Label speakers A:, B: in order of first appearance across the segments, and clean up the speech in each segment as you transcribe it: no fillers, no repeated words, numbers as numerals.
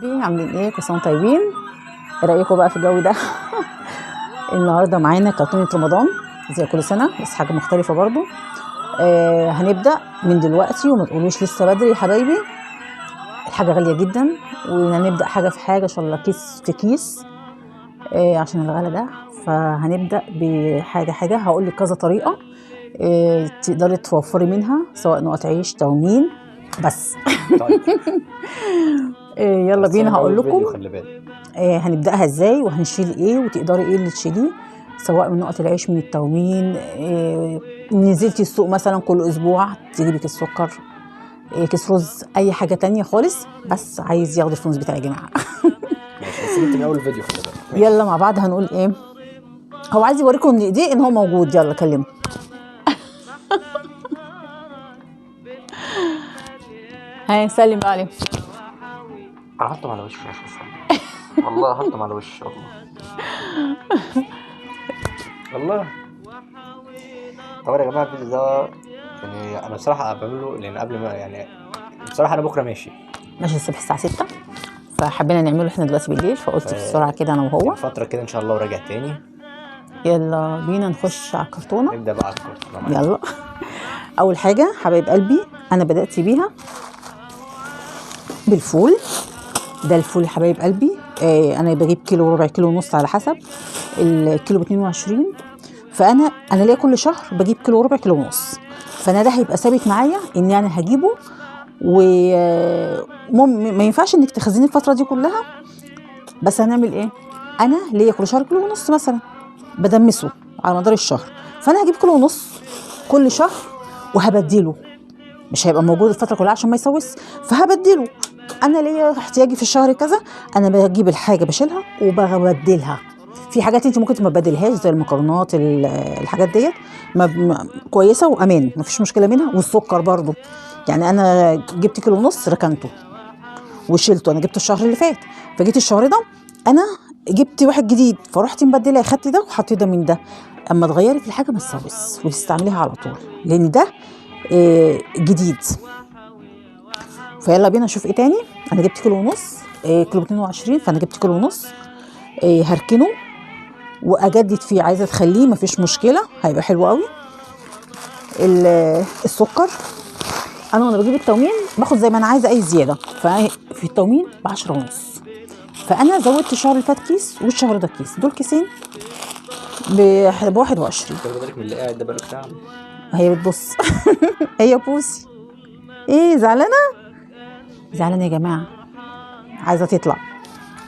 A: عاملين ايه؟ كل سنه وانتم طيبين. ايه رايكم بقى في الجو ده؟ النهارده معانا كرتونه رمضان زي كل سنه بس حاجه مختلفه برضو. هنبدا من دلوقتي وما تقولوش لسه بدري يا حبايبي، الحاجه غاليه جدا وهنبدا حاجه في حاجه ان شاء الله، كيس في كيس. عشان الغلا ده فهنبدا بحاجه حاجه، هقول لك كذا طريقه تقدري توفري منها، سواء نقط عيش تومين بس.
B: طيب.
A: يلا
B: بس
A: بينا
B: من
A: هقول
B: اول
A: لكم
B: فيديو خلي بالك.
A: هنبداها ازاي وهنشيل ايه وتقدري ايه اللي تشيليه، سواء من نقط العيش، من التومين. نزلتي السوق مثلا كل اسبوع تجيبي كيس سكر، كيس رز، اي حاجه تانية خالص، بس عايز ياخد الفلوس بتاعي يا جماعه.
B: ماشي، بس انت من اول فيديو خلي بالك.
A: يلا مع بعض هنقول ايه. هو عايز يوريكم ان ايديه ان هو موجود، يلا كلمه. هاي سلم بقى عليه.
B: انا هحطهم على وشي اساسا، والله هحطهم على وشي والله. طبعا يا جماعه الفيديو ده يعني انا بصراحه بعمله لان قبل ما يعني بصراحه انا بكره ماشي
A: الصبح الساعه 6، فحبينا نعمله احنا دلوقتي بالليل، فقلت بسرعه كده انا وهو.
B: يعني فتره كده ان شاء الله وراجع تاني.
A: يلا بينا نخش على الكرتونه.
B: نبدا بقى على الكورس معانا.
A: يلا. اول حاجه حبايب قلبي انا بدات بيها بالفول. ده الفول يا حبايب قلبي. انا بجيب كيلو وربع، كيلو ونص على حسب. الكيلو ب 22، فانا ليا كل شهر بجيب كيلو وربع، كيلو ونص، فانا ده هيبقى ثابت معايا ان انا هجيبه. ما ينفعش انك تخزني الفتره دي كلها، بس هنعمل ايه؟ انا ليا كل شهر كيلو ونص مثلا، بدمسه على مدار الشهر، فانا هجيب كيلو ونص كل شهر وهبدله، مش هيبقى موجود الفتره كلها عشان ما يسوس، فهبدله. انا ليا احتياجي في الشهر كذا، انا بجيب الحاجه بشيلها وببدلها. في حاجات انت ممكن ما تبدلهاش زي المكرونات، الحاجات ديت كويسه وامان، ما فيش مشكله منها. والسكر برضو، يعني انا جبت كيلو ونص ركنته وشيلته، انا جبته الشهر اللي فات، فجيت الشهر ده انا جبت واحد جديد، فرحت مبدله، خدت ده وحطيت ده من ده. اما تغيري في الحاجه ما تسوس وتستعمليها على طول، لان ده جديد. فيلا بينا نشوف ايه تاني. انا جبت كيلو ونص، كيلو 22، فانا جبت كيلو ونص. هركنه واجدد فيه، عايزه تخليه مفيش مشكله، هيبقى حلو قوي. السكر انا وانا بجيب التومين باخد زي ما انا عايزه، اي زياده ففي التومين ب 10 ونص، فانا زودت الشهر اللي فات كيس والشهر ده كيس، دول كيسين ب 21.
B: خلي بالك من اللي قاعد ده بقاله ساعه.
A: هي بتبص. هي بوسي ايه، زعلانه يا جماعه، عايزه تطلع.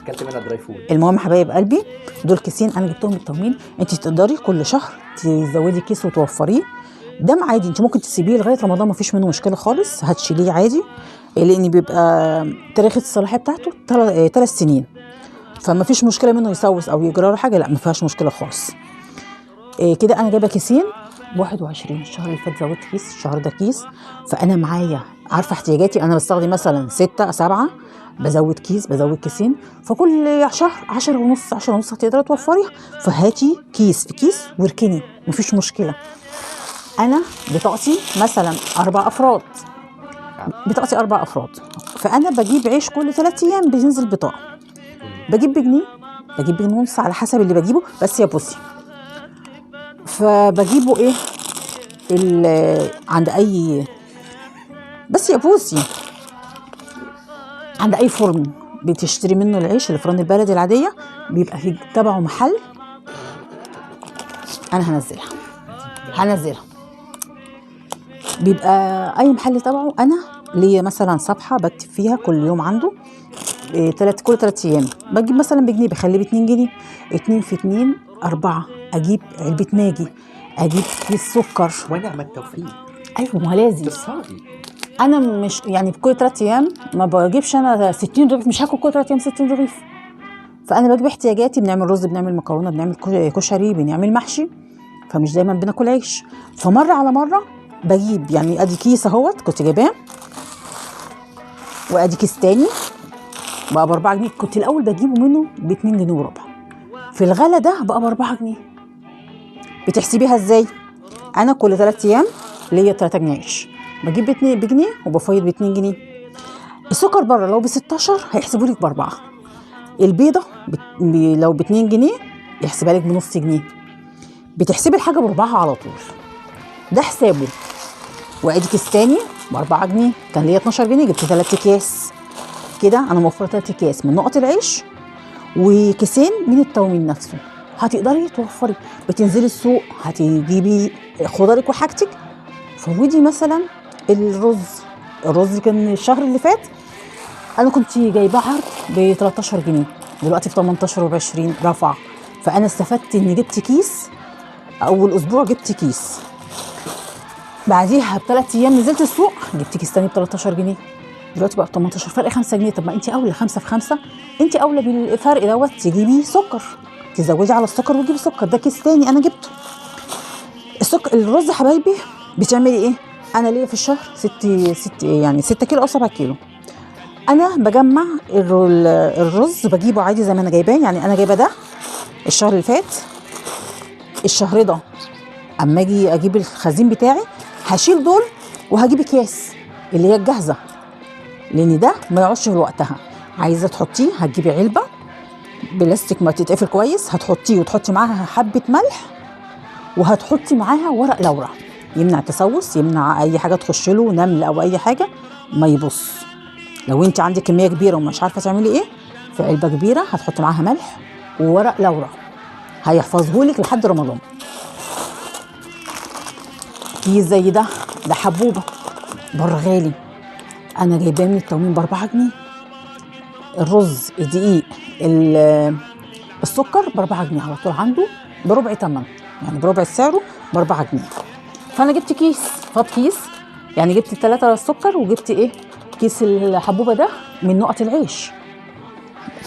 B: اكلت منها دراي فود.
A: المهم حبايب قلبي، دول كيسين انا جبتهم بالتومين، انت تقدري كل شهر تزودي كيس وتوفريه. ده عادي، انت ممكن تسيبيه لغايه رمضان، ما فيش منه مشكله خالص، هتشيليه عادي، لان بيبقى تاريخ الصلاحيه بتاعته 3 سنين، فما فيش مشكله منه يسوس او يجرى له حاجه، لا ما فيهاش مشكله خالص. كده انا جايبه كيسين ب 21. الشهر اللي فات زودت كيس، الشهر ده كيس، فانا معايا عارفه احتياجاتي. انا بستخدم مثلا 6 7، بزود كيس، بزود كيسين، فكل شهر 10 ونص 10 ونص هتقدري توفريها، فهاتي كيس في كيس واركني، مفيش مشكله. انا بطاقتي مثلا 4 افراد، بطاقتي 4 افراد، فانا بجيب عيش كل 3 ايام بينزل بطاقه، بجيب بجنيه، بجيب بجنيه ونص على حسب اللي بجيبه. بس يا بوسي، فبجيبه ايه عند اي، بس يا بوسي عند اي فرن بتشتري منه العيش، الفرن البلدي العاديه، بيبقى في تبعه محل. انا هنزلها، بيبقى اي محل تبعه. انا ليا مثلا صفحه بكتب فيها كل يوم عنده، كل 3 ايام بجيب مثلا بجنيه، بخليه ب2 جنيه، 2 في 2 4، اجيب علبه ماجي، اجيب كيس سكر.
B: ونعم التوفيق.
A: ايوه ما لازم
B: تصادي.
A: انا مش يعني في كل 3 ايام ما بجيبش انا 60 رغيف، مش هاكل كل 3 ايام 60 رغيف، فانا بجيب احتياجاتي. بنعمل رز، بنعمل مكرونه، بنعمل كشري، بنعمل محشي، فمش دايما بناكل عيش. فمره على مره بجيب، يعني ادي كيس اهوت كنت جايباه، وادي كيس تاني بقى ب4 جنيه، كنت الاول بجيبه منه ب2 جنيه وربع، في الغلا ده بقى ب4 جنيه. بتحسبيها ازاي؟ انا كل 3 ايام ليا 3 جنيه عيش، بجيب بجنيه وبفيض ب2 جنيه. السكر بره لو ب16 هيحسبوا لك ب4. البيضه لو ب2 جنيه يحسبها لك بنص جنيه. بتحسبي الحاجه بربعها على طول، ده حسابه. وادي كيس تاني ب4 جنيه، كان ليا 12 جنيه جبت 3 اكياس. كده انا موفره 3 اكياس من نقط العيش وكيسين من التومين نفسه. هتقدري توفري، بتنزلي السوق هتجيبي خضارك وحاجتك. فودي مثلا الرز كان الشهر اللي فات انا كنت جايباه عرض ب 13 جنيه، دلوقتي ب 18 وب 20 رفع. فانا استفدت اني جبت كيس، اول اسبوع جبت كيس، بعديها ب3 ايام نزلت السوق جبت كيس تاني ب 13 جنيه، دلوقتي بقى ب 18، فرق 5 جنيه. طب ما انت اولى 5 في 5، انت اولى بالفرق دوت تجيبي سكر، تزودي على السكر وتجيبي سكر. ده كيس تاني انا جبته. السكر الرز حبايبي بتعملي ايه؟ انا ليا في الشهر 6 كيلو او 7 كيلو. انا بجمع الرز بجيبه عادي زي ما انا جايباه، يعني انا جايبه ده الشهر اللي فات. الشهر ده اما اجي اجيب الخزين بتاعي هشيل دول وهجيب اكياس اللي هي الجاهزه، لان ده ما يقعدش في وقتها. عايزه تحطيه هتجيبي علبه بلاستيك ما تتقفل كويس، هتحطيه وتحطي معاها حبه ملح وهتحطي معاها ورق لورا يمنع تسوس، يمنع اي حاجه تخش له نمل او اي حاجه ما يبص. لو انت عندك كميه كبيره ومش عارفه تعملي ايه، في علبه كبيره هتحطي معاها ملح وورق لورا هيحفظهولك لحد رمضان. كيس زي ده حبوبه بره غالي، انا جايباه من التومين ب4 جنيه. الرز، الدقيق، السكر ب4 جنيه على طول عنده بربع ثمن، يعني بربع سعره ب4 جنيه. فانا جبت كيس فاض كيس، يعني جبت 3 سكر وجبت ايه كيس الحبوبه ده من نقط العيش.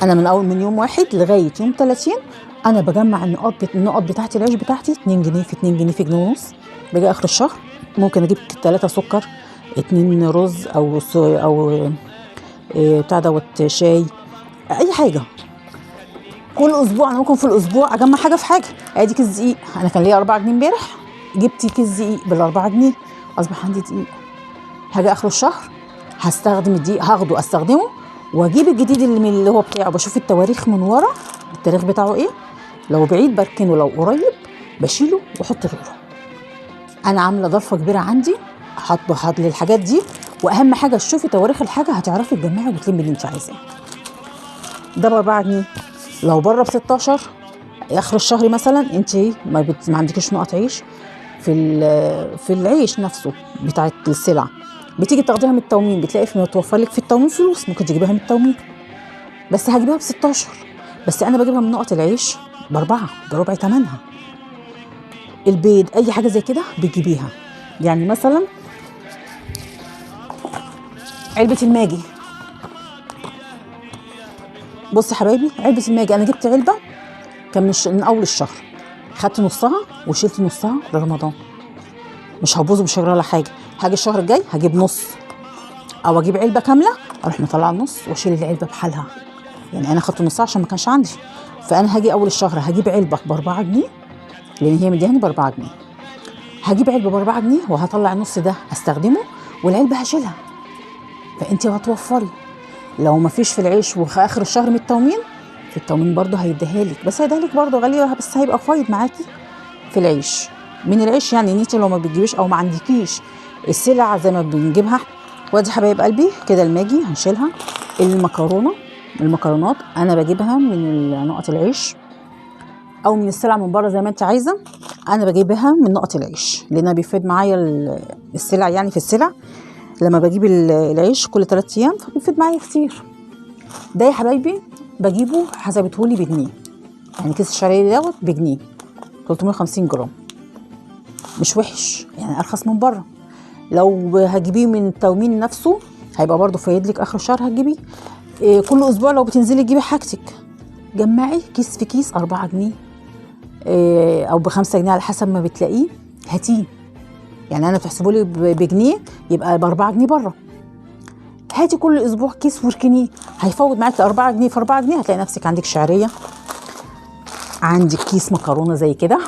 A: انا من يوم 1 لغايه يوم 30 انا بجمع النقط بتاعه العيش بتاعتي 2 جنيه في 2 جنيه في جنيه ونص. باجي اخر الشهر ممكن اجيب 3 سكر، 2 رز او بتاع دوت شاي، اي حاجه. كل اسبوع انا ممكن في الاسبوع اجمع حاجه في حاجه. ادي كيس دقيق انا كان ليا 4 جنيه امبارح، جبت كيس دقيق بال4 جنيه، اصبح عندي دقيق. هاجي اخر الشهر هستخدم الدقيق، هاخده استخدمه واجيب الجديد اللي هو بتاعه. بشوف التواريخ من ورا، التاريخ بتاعه ايه، لو بعيد بركنه، لو قريب بشيله واحط غيره. انا عامله ضرفه كبيره عندي حاط للحاجات دي. واهم حاجه تشوفي تواريخ الحاجه هتعرفي تجمعي وتلمي اللي انت عايزاه. ده ب4 جنيه. لو بره ب16 اخر الشهر مثلا انت ما عندكيش نقط عيش في العيش نفسه بتاع السلع، بتيجي تاخديها من التومين، بتلاقي متوفر لك في التومين فلوس ممكن تجيبيها من التومين، بس هجيبها ب16. بس انا بجيبها من نقط العيش ب4 بربع ثمنها. البيض اي حاجه زي كده بتجيبيها، يعني مثلا علبه الماجي. بصي يا حبايبي، علبه الماجي انا جبت علبه كان من اول الشهر، خدت نصها وشلت نصها لرمضان، مش هبوظ مش هجرى ولا حاجه. هاجي الشهر الجاي هجيب نص او اجيب علبه كامله، اروح مطلعه النص واشيل العلبه بحالها. يعني انا خدت نصها عشان ما كانش عندي. فانا هاجي اول الشهر هجيب علبه ب4 جنيه لان هي مدياني ب4 جنيه، هجيب علبه ب4 جنيه وهطلع النص ده استخدمه والعلبه هشيلها. فانت هتوفري. لو ما فيش في العيش واخر الشهر من التومين، في التومين برضه هيديها لك، بس هيديها لك برضه غاليه، بس هيبقى فايض معاكي في العيش. من العيش يعني انت لو ما بتجيبيش او ما عندكيش السلع زي ما بنجيبها. وادي حبايب قلبي كده الماجي هنشيلها. المكرونات انا بجيبها من نقط العيش او من السلع من بره زي ما انت عايزه. انا بجيبها من نقط العيش لانها بيفيد معايا السلع، يعني في السلع لما بجيب العيش كل 3 ايام فبيفيد معايا كتير. ده يا حبايبي بجيبه حسبتهولي بجنيه، يعني كيس الشعريه دوت بجنيه 350 جرام، مش وحش يعني، ارخص من بره. لو هتجيبيه من التومين نفسه هيبقى برضه فايد لك اخر الشهر هتجيبيه. كل اسبوع لو بتنزلي تجيبي حاجتك جمعي كيس في كيس 4 جنيه او ب5 جنيه على حسب ما بتلاقيه هاتيه. يعني انا بتحسبوا لي بجنيه يبقى ب4 جنيه بره. هاتي كل اسبوع كيس واركنيه، هيفوت معاكي 4 جنيه في 4 جنيه، هتلاقي نفسك عندك شعريه، عندك كيس مكرونه زي كده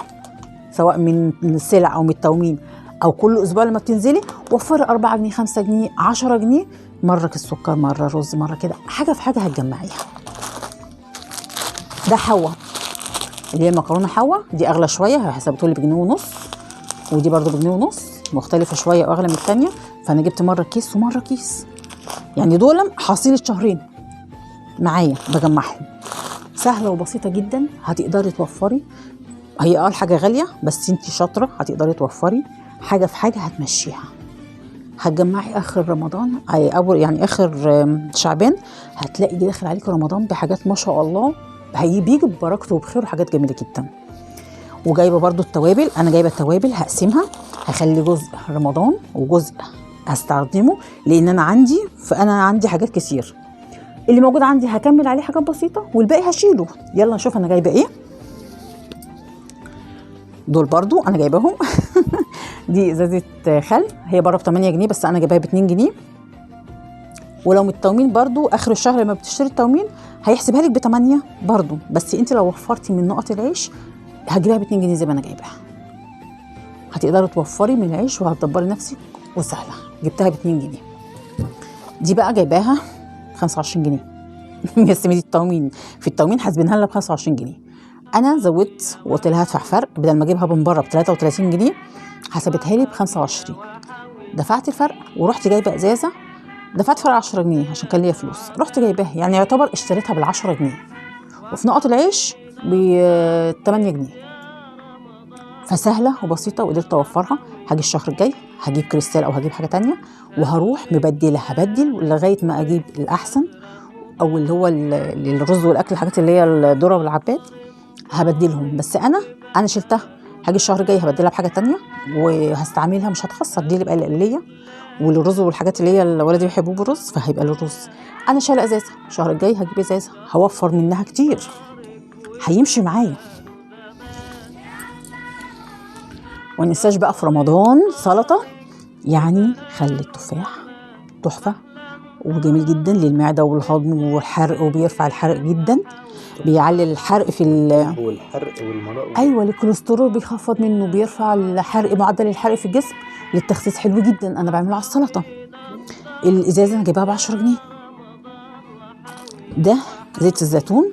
A: سواء من السلع او من التومين، او كل اسبوع لما بتنزلي وفري 4 جنيه 5 جنيه 10 جنيه مره كيس سكر، مره رز، مره كده، حاجه في حاجه هتجمعيها. ده حوا اللي هي المكرونه حوا، دي اغلى شويه، حسبته لي بجنيه ونص، ودي برضو بجنيه ونص، مختلفه شويه واغلى من الثانيه. فانا جبت مره كيس ومره كيس، يعني دول حصيله شهرين معايا بجمعهم. سهله وبسيطه جدا، هتقدري توفري. هي الحاجه غاليه بس انتي شاطره، هتقدري توفري حاجه في حاجه هتمشيها. هتجمعي اخر رمضان يعني اخر شعبان، هتلاقي داخل عليك رمضان بحاجات ما شاء الله، بيجي ببركته وبخير وحاجات جميله جدا. وجايبه برضو التوابل، انا جايبه التوابل هقسمها، هخلي جزء رمضان وجزء هستخدمه، لان انا عندي حاجات كتير. اللي موجود عندي هكمل عليه حاجات بسيطه والباقي هشيله. يلا نشوف انا جايبه ايه. دول برضو انا جايباهم دي ازازه خل، هي بره ب 8 جنيه بس انا جايباها ب 2 جنيه. ولو من التومين برضو اخر الشهر لما بتشتري التومين هيحسبها لك ب 8 برضو، بس انت لو وفرتي من نقط العيش هتجيبها ب 2 جنيه زي ما انا جايباها. هتقدري توفري من العيش وهتدبري نفسك وسهله. جبتها ب 2 جنيه. دي بقى جايباها 25 جنيه بس من التومين، في التومين حاسبينها لها ب 25 جنيه. انا زودت وقلت لها هدفع فرق، بدل ما اجيبها من بره ب 33 جنيه حسبتها لي ب 25. دفعت الفرق ورحت جايبه ازازه، دفعت فرق 10 جنيه عشان كان ليا فلوس، رحت جايباها، يعني يعتبر اشتريتها بال 10 جنيه وفي نقط العيش ب 8 جنيه. فسهله وبسيطه وقدرت اوفرها. هاجي الشهر الجاي هجيب كريستال او هجيب حاجه تانية وهروح مبدله، هبدل لغايه ما اجيب الاحسن، او اللي هو الرز والاكل، الحاجات اللي هي الذره والعباد هبدلهم. بس انا شلتها، هاجي الشهر الجاي هبدلها بحاجه تانية وهستعملها، مش هتخسر. دي اللي بقى القليه والرز والحاجات اللي هي ولادي بيحبوه بالرز، فهيبقى الرز. انا شايله ازازه، الشهر الجاي هجيب ازازه، هوفر منها كتير، هيمشي معايا. وننساش بقى في رمضان سلطه، يعني خل التفاح تحفه وجميل جدا للمعده والهضم والحرق، وبيرفع الحرق جدا، بيعلي الحرق في
B: والحرق والمرض.
A: ايوه الكوليسترول بيخفض منه، بيرفع الحرق، معدل الحرق في الجسم، للتخسيس حلو جدا. انا بعمله على السلطه. الازازه انا جايباها ب 10 جنيه. ده زيت الزيتون،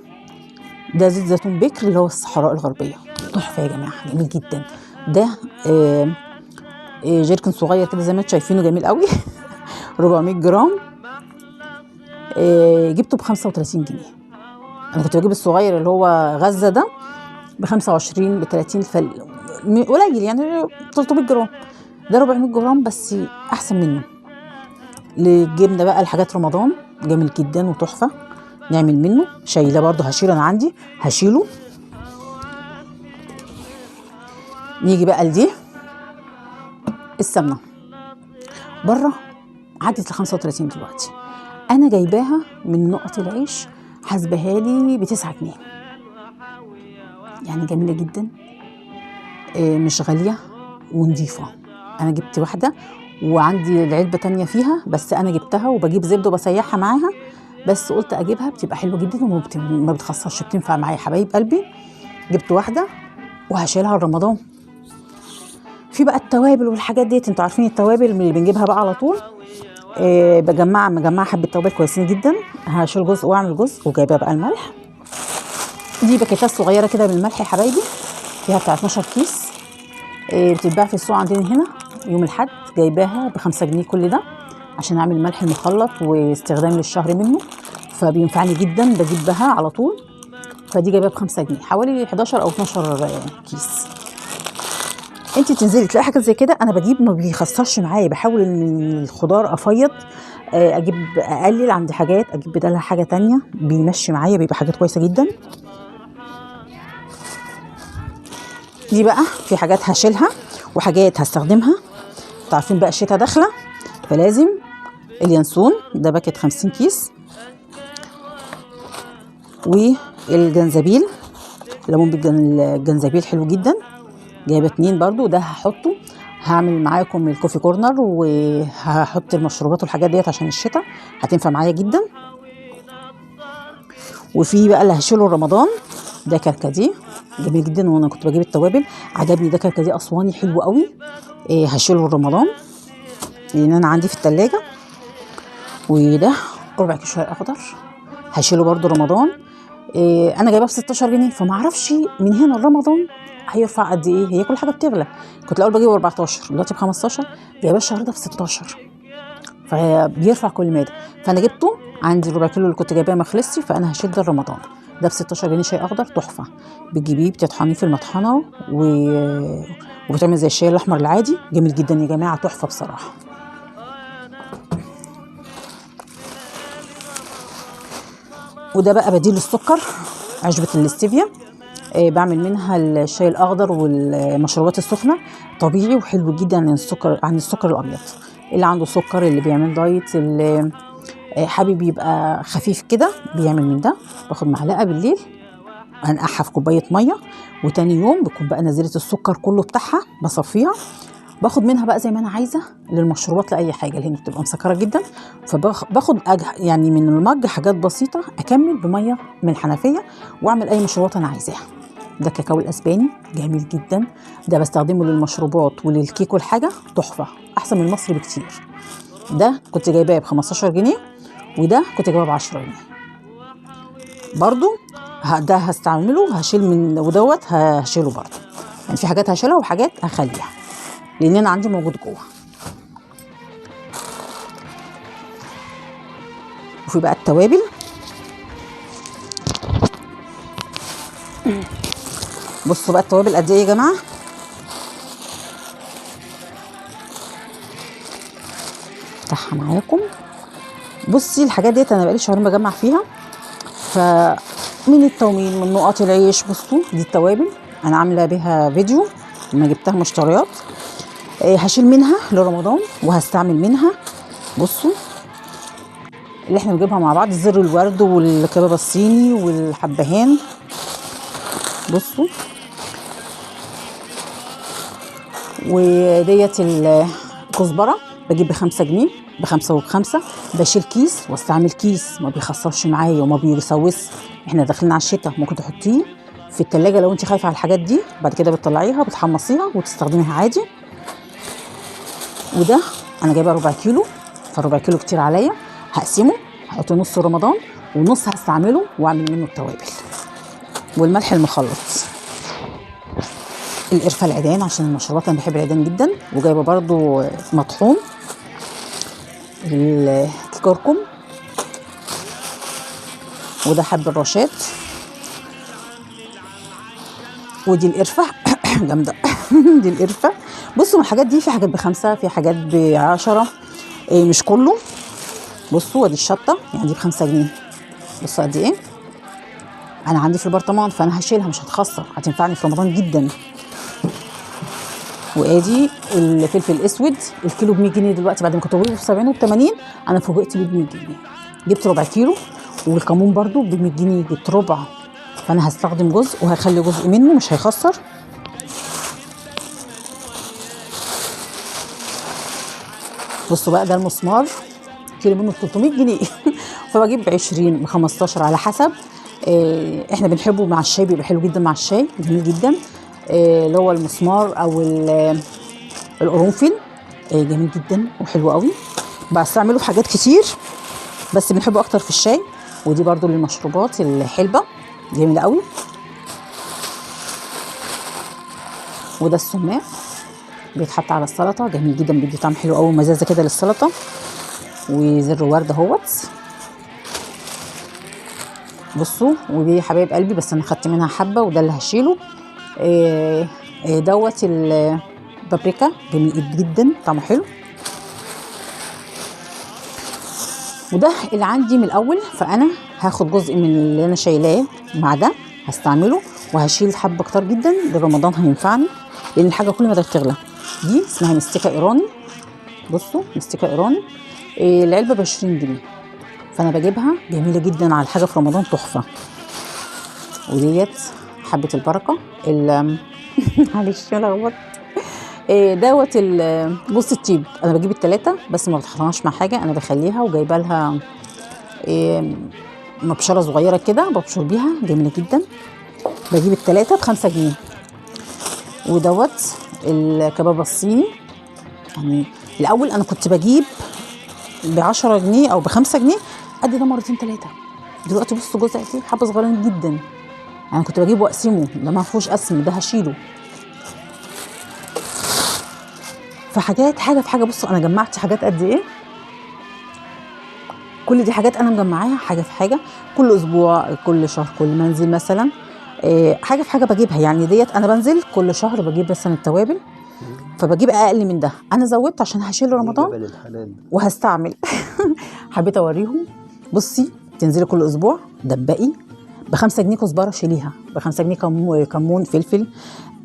A: ده زيت زيتون بكر اللي هو الصحراء الغربيه، تحفه يا جماعه، جميل جدا. ده جيركن صغير كده زي ما انتم شايفينه، جميل قوي 400 جرام. جبته ب 35 جنيه. انا كنت بجيب الصغير اللي هو غزه ده ب 25 ب 30، قليل يعني 300 جرام. ده 400 جرام بس احسن منه. للجبنه بقى الحاجات رمضان جميل جدا وتحفه، نعمل منه. شايله برضو هشيله، انا عندي هشيله. نيجي بقى لدي السمنه، بره عدت ل 35 دلوقتي، انا جايباها من نقط العيش، حاسباها لي ب 9 جنيه، يعني جميله جدا، مش غاليه ونضيفه. انا جبت واحده وعندي العلبه تانية فيها، بس انا جبتها وبجيب زبده وبسيحها معاها، بس قلت اجيبها بتبقى حلوه جدا وما بتخسرش، بتنفع معايا حبايب قلبي. جبت واحده وهشيلها لرمضان. في بقى التوابل والحاجات ديت، انتوا عارفين التوابل اللي بنجيبها بقى على طول. مجمعه حبه توابل كويسين جدا، هشيل جزء واعمل جزء. وجايبه بقى الملح، دي باكيتات صغيره كده من الملح يا حبايبي، فيها بتاع 12 كيس. بتتباع في السوق عندنا هنا يوم الاحد، جايباها ب5 جنيه كل ده عشان اعمل الملح المخلط واستخدام للشهر منه، فبينفعني جدا، بجيب بها على طول. فدي جايباها ب5 جنيه، حوالي 11 او 12 كيس. انت تنزلي تلاقي حاجه زي كده، انا بجيب ما بيخسرش معايا، بحاول من الخضار افيض، اجيب اقلل عندي حاجات، اجيب بدالها حاجه تانية، بيمشي معايا، بيبقى حاجات كويسه جدا. دي بقى في حاجات هشيلها وحاجات هستخدمها. عارفين بقى الشتاء داخله، فلازم اليانسون ده باكت 50 كيس، والجنزبيل، ليمون بالجنزبيل حلو جدا، جايبه 2 برضو. ده هحطه، هعمل معاكم الكوفي كورنر وهحط المشروبات والحاجات ديت عشان الشتاء هتنفع معايا جدا. وفي بقى اللي هشيله رمضان، ده كركديه جميل جدا، وانا كنت بجيب التوابل عجبني، ده كركديه اسواني حلو قوي. هشيله رمضان لان انا عندي في التلاجة. وده ربع كيلو شاي اخضر هشيله برضو رمضان. انا جايباه ب 16 جنيه، فما اعرفش من هنا لرمضان هيرفع قد ايه. هي كل حاجه بتغلى، كنت الاول بجيبه ب 14 دلوقتي ب 15، جايباه الشهر ده ب 16، فبيرفع كل ماده. فانا جبته عندي الربع كيلو اللي كنت جايباه ما خلصش، فانا هشيل ده رمضان. ده ب 16 جنيه شاي اخضر تحفه، بتجيبيه بتطحنيه في المطحنه وبتعمل زي الشاي الاحمر العادي، جميل جدا يا جماعه، تحفه بصراحه. وده بقى بديل السكر، عشبة الاستيفيا. بعمل منها الشاي الاخضر والمشروبات السخنه، طبيعي وحلو جدا عن السكر الابيض. اللي عنده سكر، اللي بيعمل دايت، اللي حابب يبقى خفيف كده، بيعمل من ده. باخد معلقه بالليل انقعها في كوبايه ميه، وتاني يوم بكون بقى نزلت السكر كله بتاعها، بصفيها، باخد منها بقى زي ما انا عايزه للمشروبات، لاي حاجه اللي هي بتبقى مسكره جدا. فباخد يعني من المج حاجات بسيطه، اكمل بميه من الحنفيه واعمل اي مشروبات انا عايزاها. ده كاكاو الاسباني جميل جدا، ده بستخدمه للمشروبات وللكيك والحاجه، تحفه احسن من المصري بكتير. ده كنت جايباه ب 15 جنيه، وده كنت جايباه ب 10 جنيه برضو. ده هستعمله، هشيل من ودوت هشيله برضو، يعني في حاجات هشيلها وحاجات هخليها لان انا عندي موجود جوه. وفي بقى التوابل، بصوا بقى التوابل قد ايه يا جماعه. افتحها معاكم. بصي الحاجات ديت انا بقالي شهرين بجمع فيها، فمن التومين، من نقط العيش، بصوا دي التوابل انا عامله بيها فيديو لما جبتها مشتريات. هشيل منها لرمضان وهستعمل منها. بصوا اللي احنا بنجيبها مع بعض، زر الورد والكباب الصيني والحبهان، بصوا. وديت الكزبره بجيب ب5 جنيه، ب5 وب5. بشيل كيس واستعمل كيس، ما بيخسرش معايا وما بيسوس. احنا داخلين على الشتاء، ممكن تحطيه في التلاجة لو انت خايفه على الحاجات دي، بعد كده بتطلعيها بتحمصيها وتستخدميها عادي. وده انا جايبه ربع كيلو، فربع كيلو كتير عليا، هقسمه، هحط نص رمضان ونص هستعمله واعمل منه التوابل. والملح المخلط، القرفه العيدان عشان المشروبات، انا بحب العيدان جدا. وجايبه برضو مطحون، الكركم، وده حب الرشاد، ودي القرفه جامده دي القرفه. بصوا الحاجات دي في حاجات ب5، في حاجات ب10، مش كله. بصوا ودي الشطه، يعني دي ب5 جنيه، بصوا قد ايه. انا عندي في البرطمان فانا هشيلها، مش هتخسر، هتنفعني في رمضان جدا. وادي الفلفل الاسود، الكيلو ب100 جنيه دلوقتي، بعد ما كنت بجيبه ب70 وب80 انا فوجئت ب100 جنيه. جبت ربع كيلو، والكمون برضو ب100 جنيه، جبت ربع، فانا هستخدم جزء وهخلي جزء منه، مش هيخسر. بصوا بقى ده المسمار، كيلو منه ب 300 جنيه فبجيب 20 ب15 على حسب. احنا بنحبه مع الشاي، بيبقى حلو جدا مع الشاي، جميل جدا. اللي هو المسمار او القرنفل، جميل جدا وحلو قوي، بستعمله في حاجات كتير بس بنحبه اكتر في الشاي. ودي برضو للمشروبات الحلبة، جميلة قوي. وده السماق، بيتحط على السلطة، جميل جدا، بيدي طعم حلو قوي ومزازة كده للسلطة. وزر ورد اهوت، بصوا. ودي حبايب قلبي بس انا خدت منها حبة، وده اللي هشيله. دوت البابريكا، جميل جدا، طعمه حلو. وده اللي عندي من الاول، فانا هاخد جزء من اللي انا شايلاه مع ده هستعمله، وهشيل حبه كتار جدا لرمضان هينفعني، لان الحاجه كل ما ده بتغلى. دي اسمها مستكه ايراني، بصوا مستكه ايراني، العلبه ب20 جنيه، فانا بجيبها، جميله جدا على الحاجه في رمضان، تحفه. وديت حبه البركه معلش انا لخبطت. دوت بص الطيب، انا بجيب ال3 بس ما بطحنهاش مع حاجه، انا بخليها وجايبه لها مبشره صغيره كده ببشر بيها، جميله جدا. بجيب ال3 ب5 جنيه. ودوت الكباب الصيني، يعني الاول انا كنت بجيب ب10 جنيه او ب5 جنيه قد ده مرتين 3. دلوقتي بصوا جوز قد ايه، حبه صغيرين جدا. انا كنت بجيبه واقسمه، ده ما فيهوش قسم، ده هشيله. فحاجات حاجه في حاجه. بصوا انا جمعت حاجات قد ايه، كل دي حاجات انا مجمعاها حاجه في حاجه، كل اسبوع كل شهر كل ما انزل مثلا حاجه في حاجه بجيبها. يعني ديت انا بنزل كل شهر بجيب مثلا التوابل، فبجيب اقل من ده. انا زودت عشان هشيل رمضان
B: جبل الحلال.
A: وهستعمل. حبيت اوريهم. بصي تنزلي كل اسبوع دبقي ب5 جنيه كزبره شيليها، ب5 جنيه كمون فلفل،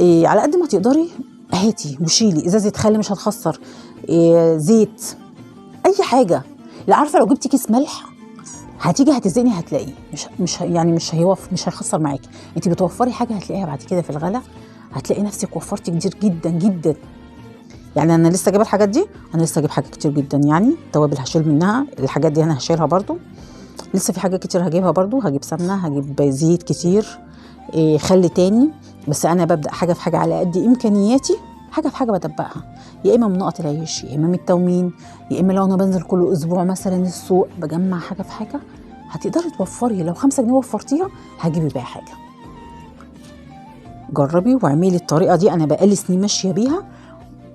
A: على قد ما تقدري هاتي وشيلي. ازازه خل مش هتخسر، زيت، اي حاجه. لا عارفه لو جبتي كيس ملح هتيجي هتزني هتلاقيه مش هيخسر معاكي. انت بتوفري حاجه هتلاقيها بعد كده في الغلا، هتلاقي نفسك وفرتي كتير جدا جدا. يعني انا لسه جايبه الحاجات دي، انا لسه جايب حاجات كتير جدا. يعني توابل هشيل منها، الحاجات دي انا هشيلها برضو. لسه في حاجات كتير هجيبها برضو، هجيب سمنه، هجيب زيت كتير، خل تاني. بس انا ببدا حاجه في حاجه على قد امكانياتي، حاجه في حاجه بدبقها، يا اما من نقط العيش، يا اما من التومين، يا اما لو انا بنزل كل اسبوع مثلا السوق بجمع حاجه في حاجه. هتقدري توفري، لو 5 جنيه وفرتيها هجيبي بيها حاجه. جربي واعملي الطريقه دي، انا بقالي سنين ماشيه بيها.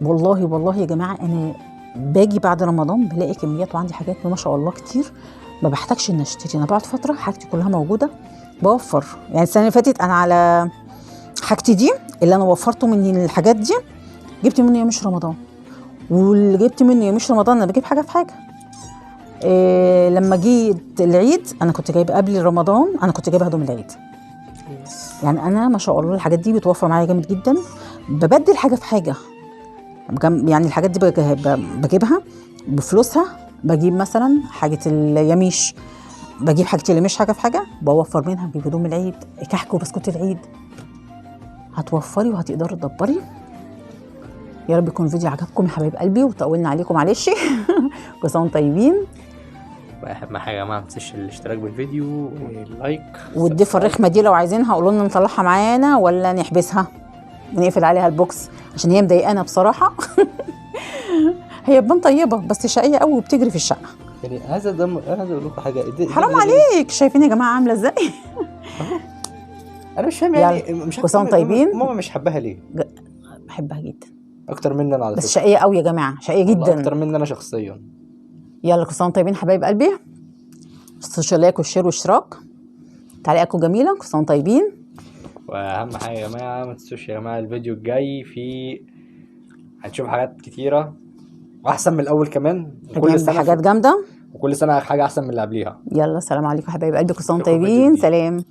A: والله والله يا جماعه انا باجي بعد رمضان بلاقي كميات وعندي حاجات ما شاء الله كتير، ما بحتاجش ان اشتري. انا بعد فتره حاجتي كلها موجوده، بوفر. يعني السنه اللي فاتت انا على حاجتي دي اللي انا وفرته من الحاجات دي جبت منه يومش رمضان، واللي جبت منه يومش رمضان انا بجيب حاجه في حاجه. لما جيت العيد انا كنت جايبه قبل رمضان، انا كنت جايبه هدوم العيد. يعني انا ما شاء الله الحاجات دي بتوفر معايا جامد جدا. ببدل حاجه في حاجه، يعني الحاجات دي بجيبها بفلوسها. بجيب مثلا حاجه اليميش، بجيب حاجه اليميش حاجه في حاجه، بوفر منها، بجيب هدوم العيد، كحك وبسكوت العيد. هتوفري وهتقدري تدبري. يا رب يكون الفيديو عجبكم يا حبايب قلبي، وطولنا عليكم معلش. كل سنه وانتم طيبين.
B: واهم حاجه يا جماعه ما تنسوش الاشتراك بالفيديو واللايك
A: والضيفه الرخمه دي لو عايزينها قولوا لنا نطلعها معانا ولا نحبسها ونقفل عليها البوكس، عشان هي مضايقانا بصراحه. هي بنت طيبه بس شقيه قوي وبتجري في الشقه.
B: يعني هذا ده انا عايز اقول لكم حاجه.
A: حرام عليك، شايفين يا جماعه عامله ازاي؟
B: انا مش فاهم يعني، مش
A: كل سنه طيبين.
B: ماما مش حباها ليه؟
A: بحبها جدا
B: اكتر مني انا على فكره،
A: بس شقيه قوي يا جماعه، شقيه جدا
B: اكتر مني انا شخصيا.
A: يلا كل سنه طيبين حبايب قلبي. متنسوش اللايك والشير والاشتراك، تعليقاتكم جميله. كل سنه طيبين.
B: واهم حاجه يا جماعه ما تنسوش يا جماعه الفيديو الجاي هنشوف حاجات كتيره واحسن من الاول كمان، وكل سنه
A: حاجات جامده،
B: وكل سنه حاجه احسن من اللي قبليها.
A: يلا سلام عليكم حبايب قلبي، كل سنه
B: نشوفكم في فيديو
A: طيبين،
B: جديد.
A: سلام.